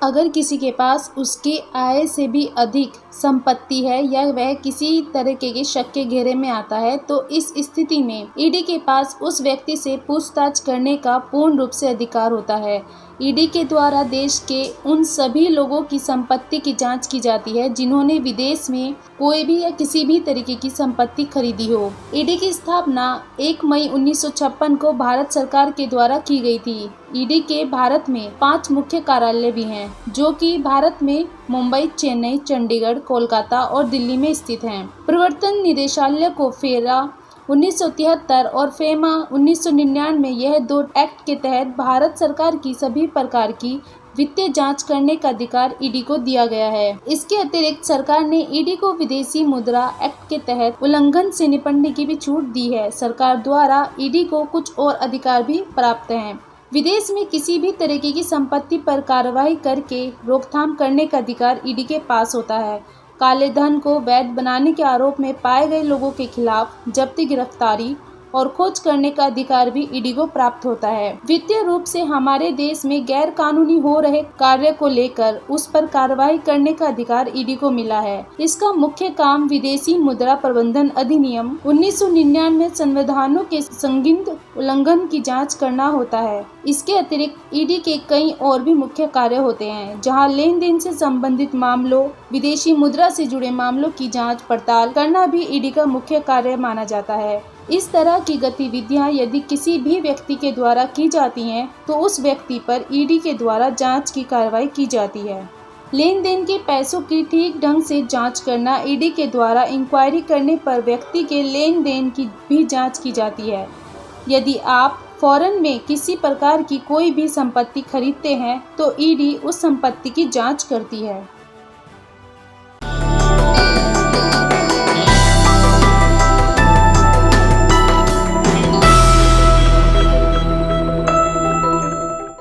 अगर किसी के पास उसकी आय से भी अधिक संपत्ति है या वह किसी तरीके के शक के घेरे में आता है, तो इस स्थिति में ईडी के पास उस व्यक्ति से पूछताछ करने का पूर्ण रूप से अधिकार होता है। ईडी के द्वारा देश के उन सभी लोगों की संपत्ति की जांच की जाती है जिन्होंने विदेश में कोई भी या किसी भी तरीके की संपत्ति खरीदी हो। ईडी की स्थापना 1 मई 1956 को भारत सरकार के द्वारा की गई थी। ईडी के भारत में 5 मुख्य कार्यालय भी हैं, जो कि भारत में मुंबई, चेन्नई, चंडीगढ़, कोलकाता और दिल्ली में स्थित हैं। प्रवर्तन निदेशालय को फेरा 1973 और फेमा 1999 यह 2 एक्ट के तहत भारत सरकार की सभी प्रकार की वित्तीय जांच करने का अधिकार ईडी को दिया गया है। इसके अतिरिक्त सरकार ने ईडी को विदेशी मुद्रा एक्ट के तहत उल्लंघन से निपटने की भी छूट दी है। सरकार द्वारा ईडी को कुछ और अधिकार भी प्राप्त हैं। विदेश में किसी भी तरीके की संपत्ति पर कार्रवाई करके रोकथाम करने का अधिकार ईडी के पास होता है। काले धन को वैध बनाने के आरोप में पाए गए लोगों के खिलाफ जब्ती, गिरफ्तारी और खोज करने का अधिकार भी ईडी को प्राप्त होता है। वित्तीय रूप से हमारे देश में गैर कानूनी हो रहे कार्य को लेकर उस पर कार्रवाई करने का अधिकार ईडी को मिला है। इसका मुख्य काम विदेशी मुद्रा प्रबंधन अधिनियम 1999 संविधानों के संदिग्ध उल्लंघन की जांच करना होता है। इसके अतिरिक्त ईडी के कई और भी मुख्य कार्य होते हैं, जहां लेन देन से संबंधित मामलों, विदेशी मुद्रा से जुड़े मामलों की जांच पड़ताल करना भी ईडी का मुख्य कार्य माना जाता है। इस तरह की गतिविधियां यदि किसी भी व्यक्ति के द्वारा की जाती हैं, तो उस व्यक्ति पर ईडी के द्वारा जांच की कार्रवाई की जाती है। लेन देन के पैसों की ठीक ढंग से जांच करना, ईडी के द्वारा इंक्वायरी करने पर व्यक्ति के लेन देन की भी जांच की जाती है। यदि आप फॉरेन में किसी प्रकार की कोई भी संपत्ति खरीदते हैं, तो ईडी उस संपत्ति की जांच करती है।